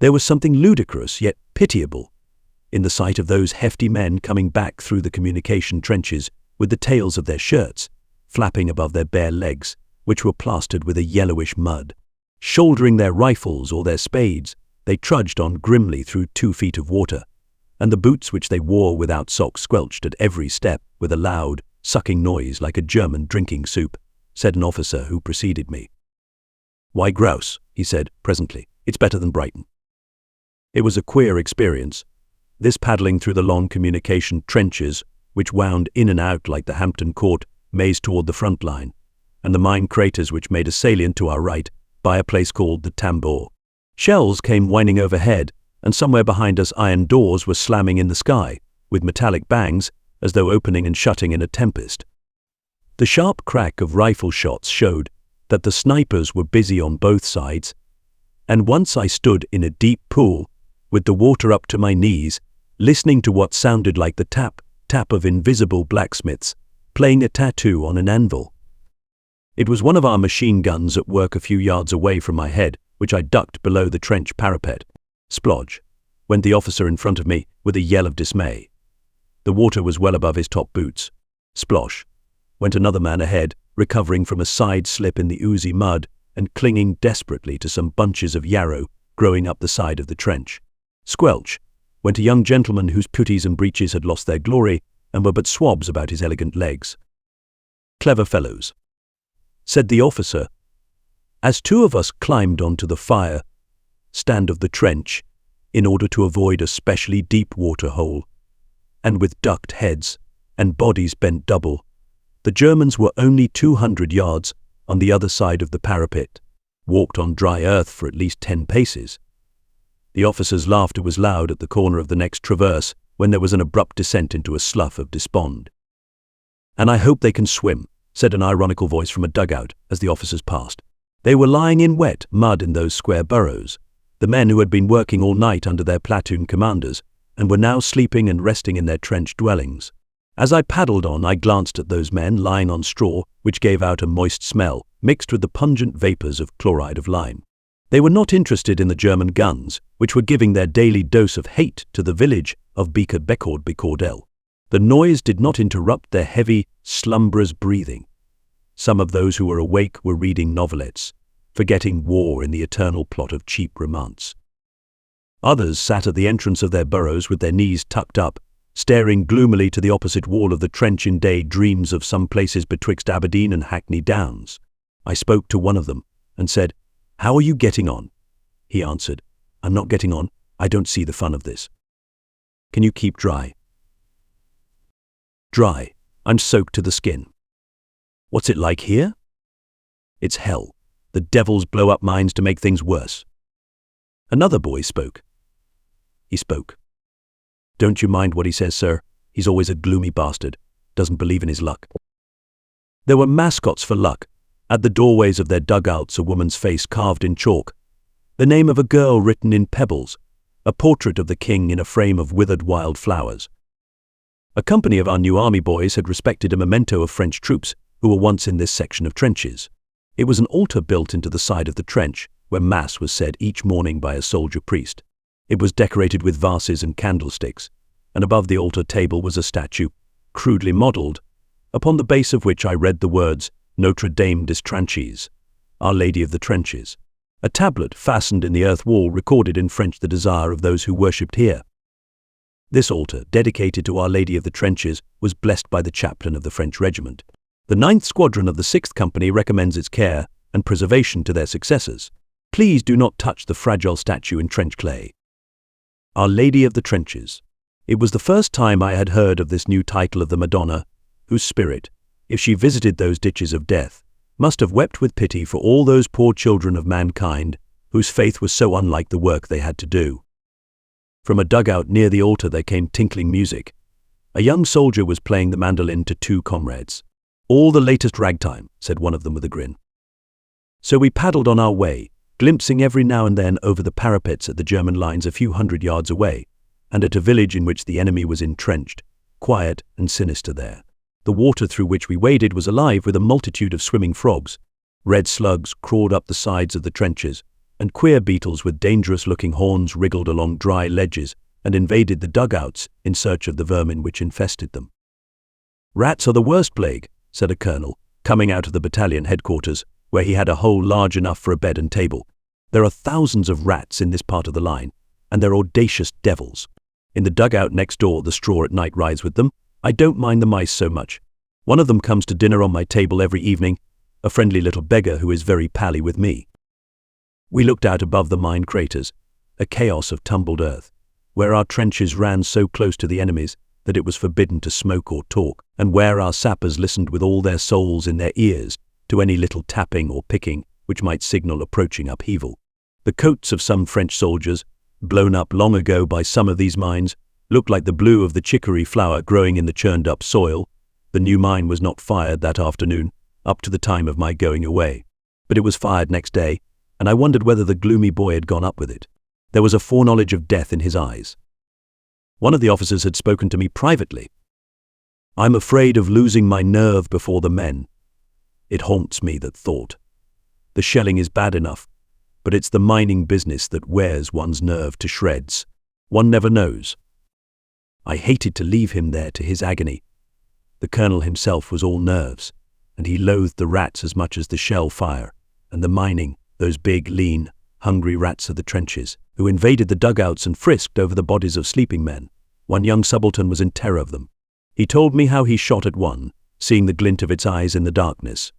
There was something ludicrous yet pitiable in the sight of those hefty men coming back through the communication trenches with the tails of their shirts flapping above their bare legs, which were plastered with a yellowish mud. Shouldering their rifles or their spades, they trudged on grimly through 2 feet of water, and the boots which they wore without socks squelched at every step with a loud, sucking noise like a German drinking soup, said an officer who preceded me. "Why grouse?" he said presently. "It's better than Brighton." It was a queer experience, this paddling through the long communication trenches which wound in and out like the Hampton Court maze toward the front line, and the mine craters which made a salient to our right by a place called the Tambour. Shells came whining overhead, and somewhere behind us iron doors were slamming in the sky, with metallic bangs, as though opening and shutting in a tempest. The sharp crack of rifle shots showed that the snipers were busy on both sides, and once I stood in a deep pool, with the water up to my knees, listening to what sounded like the tap, tap of invisible blacksmiths, playing a tattoo on an anvil. It was one of our machine guns at work a few yards away from my head, which I ducked below the trench parapet. Splodge went the officer in front of me with a yell of dismay. The water was well above his top boots. Splosh went another man ahead, recovering from a side slip in the oozy mud and clinging desperately to some bunches of yarrow growing up the side of the trench. Squelch went a young gentleman whose puttees and breeches had lost their glory and were but swabs about his elegant legs. "Clever fellows," said the officer, as two of us climbed onto the fire stand of the trench in order to avoid a specially deep water hole, and with ducked heads and bodies bent double, the Germans were only 200 yards on the other side of the parapet, walked on dry earth for at least 10 paces. The officer's laughter was loud at the corner of the next traverse when there was an abrupt descent into a slough of despond. "And I hope they can swim," said an ironical voice from a dugout as the officers passed. They were lying in wet mud in those square burrows, the men who had been working all night under their platoon commanders and were now sleeping and resting in their trench dwellings. As I paddled on, I glanced at those men lying on straw, which gave out a moist smell mixed with the pungent vapors of chloride of lime. They were not interested in the German guns, which were giving their daily dose of hate to the village of Becord-Becordel. The noise did not interrupt their heavy, slumberous breathing. Some of those who were awake were reading novelettes, forgetting war in the eternal plot of cheap romance. Others sat at the entrance of their burrows with their knees tucked up, staring gloomily to the opposite wall of the trench in day dreams of some places betwixt Aberdeen and Hackney Downs. I spoke to one of them and said, "How are you getting on?" He answered, "I'm not getting on. I don't see the fun of this." "Can you keep dry?" "Dry. I'm soaked to the skin." "What's it like here?" "It's hell. The devils blow up mines to make things worse." Another boy spoke. He spoke. "Don't you mind what he says, sir. He's always a gloomy bastard. Doesn't believe in his luck." There were mascots for luck. At the doorways of their dugouts, a woman's face carved in chalk, the name of a girl written in pebbles, a portrait of the king in a frame of withered wild flowers. A company of our new army boys had respected a memento of French troops who were once in this section of trenches. It was an altar built into the side of the trench, where mass was said each morning by a soldier priest. It was decorated with vases and candlesticks, and above the altar table was a statue, crudely modelled, upon the base of which I read the words Notre Dame des Tranches, Our Lady of the Trenches. A tablet fastened in the earth wall recorded in French the desire of those who worshipped here. This altar, dedicated to Our Lady of the Trenches, was blessed by the chaplain of the French regiment. The 9th Squadron of the 6th Company recommends its care and preservation to their successors. Please do not touch the fragile statue in trench clay. Our Lady of the Trenches. It was the first time I had heard of this new title of the Madonna, whose spirit, if she visited those ditches of death, must have wept with pity for all those poor children of mankind whose faith was so unlike the work they had to do. From a dugout near the altar there came tinkling music. A young soldier was playing the mandolin to two comrades. "All the latest ragtime," said one of them with a grin. So we paddled on our way, glimpsing every now and then over the parapets at the German lines a few hundred yards away, and at a village in which the enemy was entrenched, quiet and sinister there. The water through which we waded was alive with a multitude of swimming frogs. Red slugs crawled up the sides of the trenches, and queer beetles with dangerous-looking horns wriggled along dry ledges and invaded the dugouts in search of the vermin which infested them. "Rats are the worst plague," said a colonel, coming out of the battalion headquarters, where he had a hole large enough for a bed and table. "There are thousands of rats in this part of the line, and they're audacious devils. In the dugout next door, the straw at night rides with them. I don't mind the mice so much. One of them comes to dinner on my table every evening, a friendly little beggar who is very pally with me. We looked out above the mine craters, a chaos of tumbled earth, where our trenches ran so close to the enemy's that it was forbidden to smoke or talk, and where our sappers listened with all their souls in their ears to any little tapping or picking which might signal approaching upheaval. The coats of some French soldiers, blown up long ago by some of these mines, looked like the blue of the chicory flower growing in the churned-up soil. The new mine was not fired that afternoon, up to the time of my going away, but it was fired next day, and I wondered whether the gloomy boy had gone up with it. There was a foreknowledge of death in his eyes. One of the officers had spoken to me privately. "I'm afraid of losing my nerve before the men. It haunts me, that thought. The shelling is bad enough, but it's the mining business that wears one's nerve to shreds. One never knows." I hated to leave him there to his agony. The colonel himself was all nerves, and he loathed the rats as much as the shell fire, and the mining, those big, lean, hungry rats of the trenches, who invaded the dugouts and frisked over the bodies of sleeping men. One young subaltern was in terror of them. He told me how he shot at one, seeing the glint of its eyes in the darkness.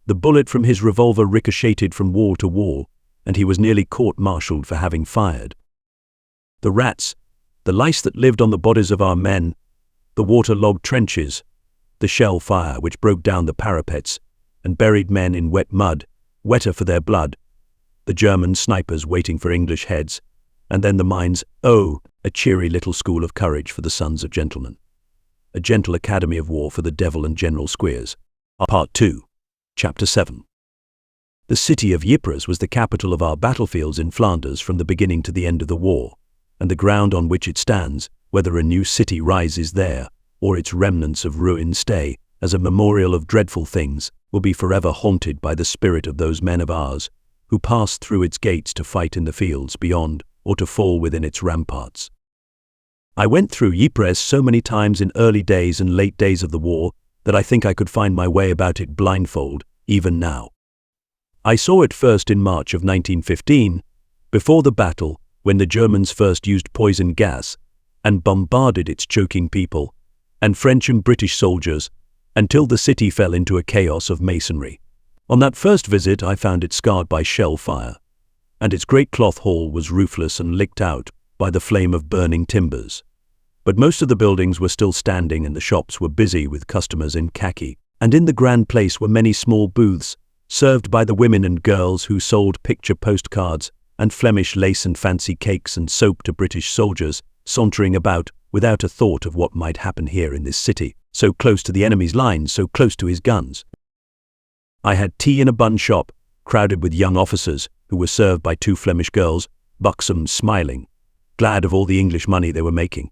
The bullet from his revolver ricocheted from wall to wall, and he was nearly court-martialed for having fired. The rats, the lice that lived on the bodies of our men, the water-logged trenches, the shell fire which broke down the parapets and buried men in wet mud, wetter for their blood, the German snipers waiting for English heads, and then the mines. Oh, a cheery little school of courage for the sons of gentlemen. A gentle academy of war for the devil and General Squeers. Part 2, Chapter 7. The city of Ypres was the capital of our battlefields in Flanders from the beginning to the end of the war, and the ground on which it stands, whether a new city rises there, or its remnants of ruin stay, as a memorial of dreadful things, will be forever haunted by the spirit of those men of ours, who passed through its gates to fight in the fields beyond, or to fall within its ramparts. I went through Ypres so many times in early days and late days of the war that I think I could find my way about it blindfold, even now. I saw it first in March of 1915, before the battle, when the Germans first used poison gas and bombarded its choking people, and French and British soldiers, until the city fell into a chaos of masonry. On that first visit I found it scarred by shell fire, and its great cloth hall was roofless and licked out by the flame of burning timbers. But most of the buildings were still standing, and the shops were busy with customers in khaki, and in the grand place were many small booths, served by the women and girls who sold picture postcards and Flemish lace and fancy cakes and soap to British soldiers, sauntering about without a thought of what might happen here in this city, so close to the enemy's lines, so close to his guns. I had tea in a bun shop, crowded with young officers, who were served by two Flemish girls, buxom, smiling, glad of all the English money they were making.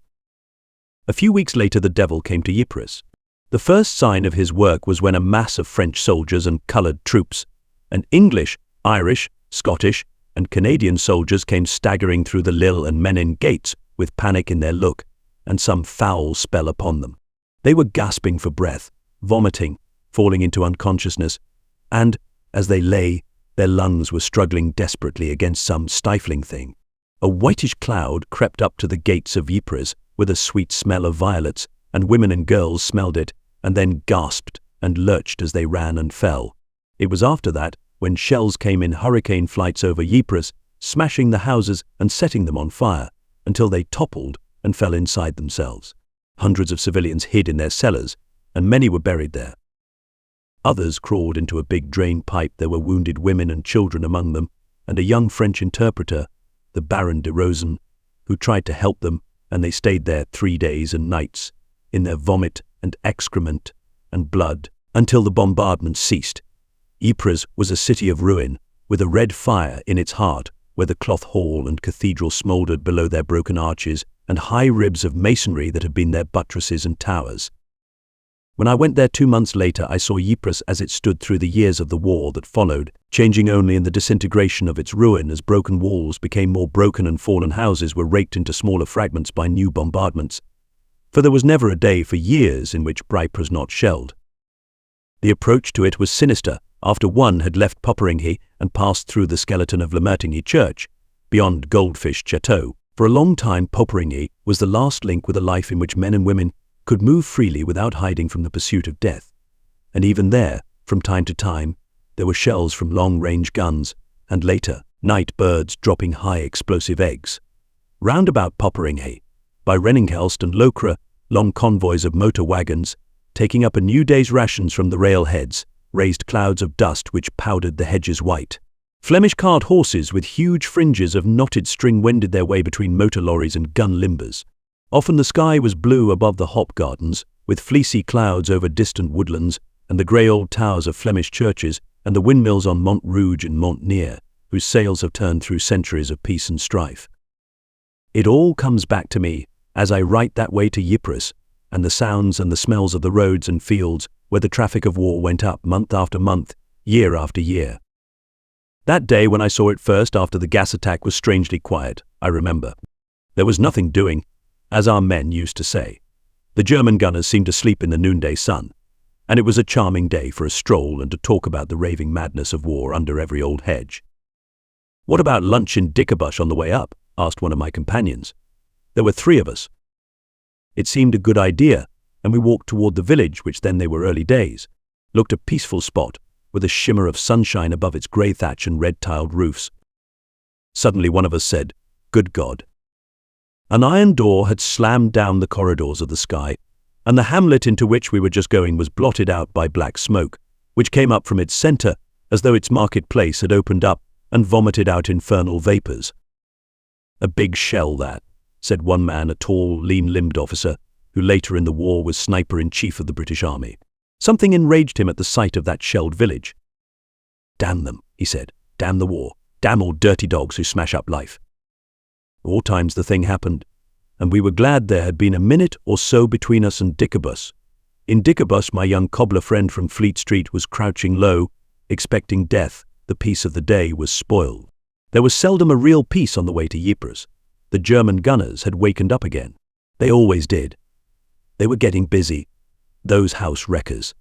A few weeks later the devil came to Ypres. The first sign of his work was when a mass of French soldiers and coloured troops, and English, Irish, Scottish, and Canadian soldiers came staggering through the Lille and Menin gates with panic in their look and some foul spell upon them. They were gasping for breath, vomiting, falling into unconsciousness, and, as they lay, their lungs were struggling desperately against some stifling thing. A whitish cloud crept up to the gates of Ypres with a sweet smell of violets, and women and girls smelled it, and then gasped and lurched as they ran and fell. It was after that, when shells came in hurricane flights over Ypres, smashing the houses and setting them on fire, until they toppled and fell inside themselves. Hundreds of civilians hid in their cellars, and many were buried there. Others crawled into a big drain pipe. There were wounded women and children among them, and a young French interpreter, the Baron de Rosen, who tried to help them, and they stayed there 3 days and nights, in their vomit and excrement and blood, until the bombardment ceased. Ypres was a city of ruin, with a red fire in its heart, where the cloth hall and cathedral smouldered below their broken arches and high ribs of masonry that had been their buttresses and towers. When I went there 2 months later, I saw Ypres as it stood through the years of the war that followed, changing only in the disintegration of its ruin as broken walls became more broken and fallen houses were raked into smaller fragments by new bombardments. For there was never a day for years in which Ypres was not shelled. The approach to it was sinister after one had left Popperinghe and passed through the skeleton of Le Martigny Church, beyond Goldfish Chateau. For a long time Popperinghe was the last link with a life in which men and women could move freely without hiding from the pursuit of death. And even there, from time to time, there were shells from long-range guns, and later, night birds dropping high explosive eggs. Round about Popperinge, by Renninghurst and Lokeren, long convoys of motor wagons, taking up a new day's rations from the railheads, raised clouds of dust which powdered the hedges white. Flemish cart horses with huge fringes of knotted string wended their way between motor lorries and gun limbers. Often the sky was blue above the hop gardens, with fleecy clouds over distant woodlands, and the grey old towers of Flemish churches, and the windmills on Mont Rouge and Mont Neer, whose sails have turned through centuries of peace and strife. It all comes back to me as I write that way to Ypres, and the sounds and the smells of the roads and fields where the traffic of war went up month after month, year after year. That day when I saw it first after the gas attack was strangely quiet, I remember. There was nothing doing, as our men used to say. The German gunners seemed to sleep in the noonday sun, and it was a charming day for a stroll and to talk about the raving madness of war under every old hedge. "What about lunch in Dickebusch on the way up?" asked one of my companions. There were 3 of us. It seemed a good idea, and we walked toward the village, which then they were early days, looked a peaceful spot, with a shimmer of sunshine above its grey thatch and red-tiled roofs. Suddenly one of us said, "Good God." An iron door had slammed down the corridors of the sky, and the hamlet into which we were just going was blotted out by black smoke, which came up from its centre, as though its marketplace had opened up and vomited out infernal vapours. "A big shell, that," said one man, a tall, lean-limbed officer, who later in the war was sniper-in-chief of the British Army. Something enraged him at the sight of that shelled village. "Damn them," he said. "Damn the war. Damn all dirty dogs who smash up life." 4 times the thing happened, and we were glad there had been a minute or so between us and Dickebusch. In Dickebusch, my young cobbler friend from Fleet Street was crouching low, expecting death. The peace of the day was spoiled. There was seldom a real peace on the way to Ypres. The German gunners had wakened up again. They always did. They were getting busy, those house wreckers.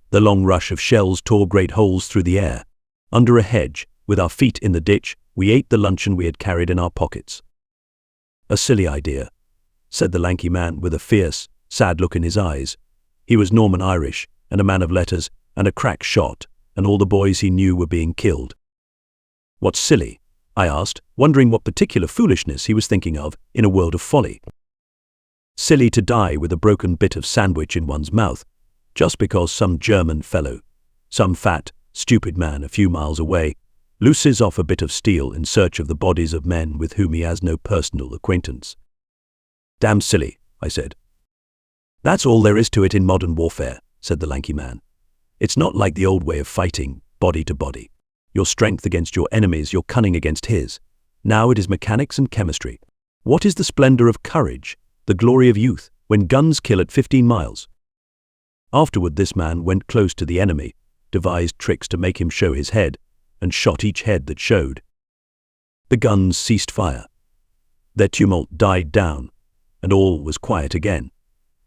The long rush of shells tore great holes through the air. Under a hedge, with our feet in the ditch, we ate the luncheon we had carried in our pockets. "A silly idea," said the lanky man with a fierce, sad look in his eyes. He was Norman Irish, and a man of letters, and a crack shot, and all the boys he knew were being killed. "What's silly?" I asked, wondering what particular foolishness he was thinking of in a world of folly. "Silly to die with a broken bit of sandwich in one's mouth, just because some German fellow, some fat, stupid man a few miles away, looses off a bit of steel in search of the bodies of men with whom he has no personal acquaintance." "Damn silly," I said. "That's all there is to it in modern warfare," said the lanky man. "It's not like the old way of fighting, body to body. Your strength against your enemies, your cunning against his. Now it is mechanics and chemistry. What is the splendor of courage, the glory of youth, when guns kill at 15 miles? Afterward this man went close to the enemy, devised tricks to make him show his head, and shot each head that showed. The guns ceased fire. Their tumult died down, and all was quiet again.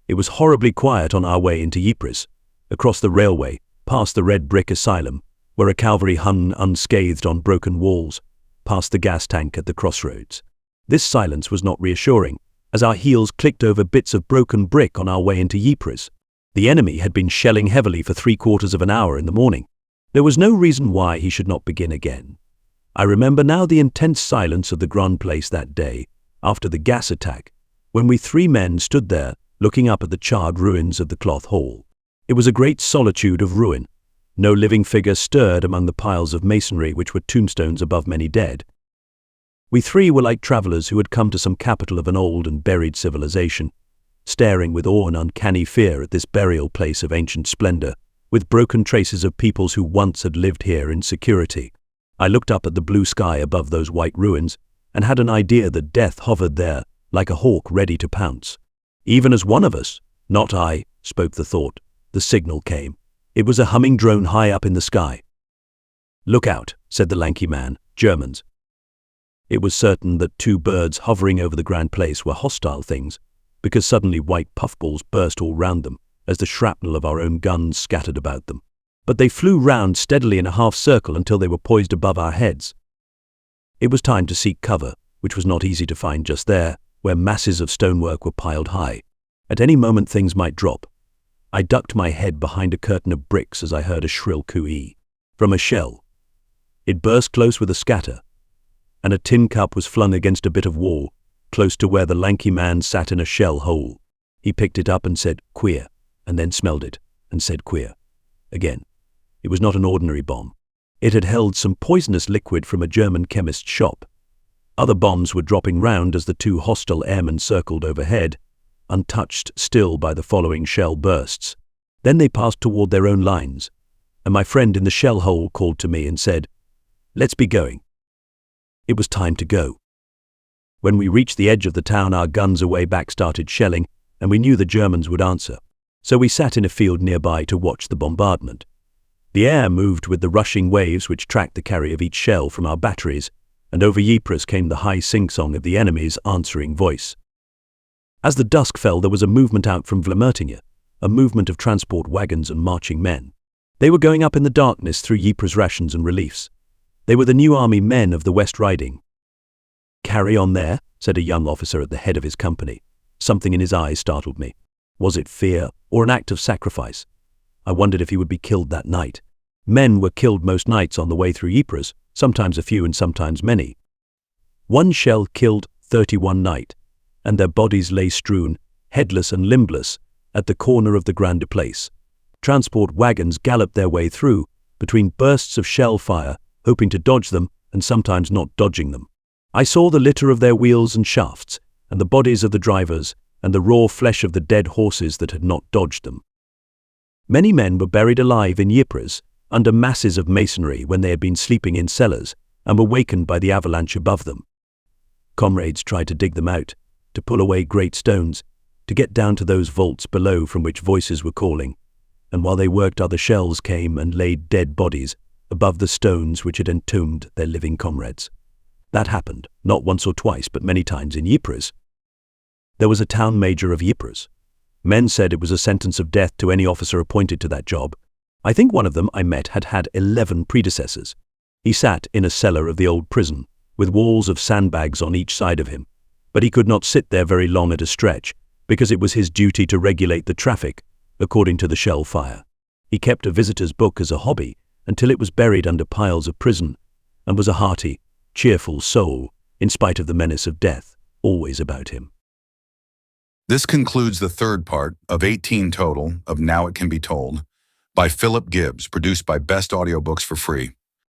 It was horribly quiet on our way into Ypres, across the railway, past the red brick asylum, where a cavalry hung unscathed on broken walls, past the gas tank at the crossroads. This silence was not reassuring, as our heels clicked over bits of broken brick on our way into Ypres. The enemy had been shelling heavily for 3/4 of an hour in the morning. There was no reason why he should not begin again. I remember now the intense silence of the Grand Place that day, after the gas attack, when we 3 men stood there looking up at the charred ruins of the Cloth Hall. It was a great solitude of ruin. No living figure stirred among the piles of masonry which were tombstones above many dead. We 3 were like travelers who had come to some capital of an old and buried civilization, staring with awe and uncanny fear at this burial place of ancient splendor, with broken traces of peoples who once had lived here in security. I looked up at the blue sky above those white ruins, and had an idea that death hovered there like a hawk ready to pounce. Even as one of us, not I, spoke the thought, the signal came. It was a humming drone high up in the sky. "Look out," said the lanky man, "Germans." It was certain that 2 birds hovering over the Grand Place were hostile things, because suddenly white puffballs burst all round them, as the shrapnel of our own guns scattered about them. But they flew round steadily in a half-circle until they were poised above our heads. It was time to seek cover, which was not easy to find just there, where masses of stonework were piled high. At any moment things might drop. I ducked my head behind a curtain of bricks as I heard a shrill cooee from a shell. It burst close with a scatter, and a tin cup was flung against a bit of wall, close to where the lanky man sat in a shell hole. He picked it up and said, "Queer," and then smelled it and said, "Queer," again. It was not an ordinary bomb. It had held some poisonous liquid from a German chemist's shop. Other bombs were dropping round as the two hostile airmen circled overhead, untouched still by the following shell bursts. Then they passed toward their own lines, and my friend in the shell hole called to me and said, "Let's be going." It was time to go. When we reached the edge of the town, our guns away back started shelling, and we knew the Germans would answer. So we sat in a field nearby to watch the bombardment. The air moved with the rushing waves which tracked the carry of each shell from our batteries, and over Ypres came the high sing-song of the enemy's answering voice. As the dusk fell, there was a movement out from Vlamertinge, a movement of transport wagons and marching men. They were going up in the darkness through Ypres rations and reliefs. They were the new army men of the West Riding. "Carry on there," said a young officer at the head of his company. Something in his eyes startled me. Was it fear or an act of sacrifice? I wondered if he would be killed that night. Men were killed most nights on the way through Ypres, sometimes a few and sometimes many. One shell killed 31 night, and their bodies lay strewn, headless and limbless, at the corner of the Grande Place. Transport wagons galloped their way through, between bursts of shell fire, hoping to dodge them and sometimes not dodging them. I saw the litter of their wheels and shafts, and the bodies of the drivers, and the raw flesh of the dead horses that had not dodged them. Many men were buried alive in Ypres, under masses of masonry when they had been sleeping in cellars, and were wakened by the avalanche above them. Comrades tried to dig them out, to pull away great stones, to get down to those vaults below from which voices were calling, and while they worked, other shells came and laid dead bodies above the stones which had entombed their living comrades. That happened, not once or twice, but many times in Ypres. There was a town major of Ypres. Men said it was a sentence of death to any officer appointed to that job. I think one of them I met had had 11 predecessors. He sat in a cellar of the old prison, with walls of sandbags on each side of him, but he could not sit there very long at a stretch, because it was his duty to regulate the traffic, according to the shell fire. He kept a visitor's book as a hobby until it was buried under piles of prison, and was a hearty, cheerful soul, in spite of the menace of death, always about him. This concludes the third part of 18 total of Now It Can Be Told by Philip Gibbs, produced by Best Audiobooks for free.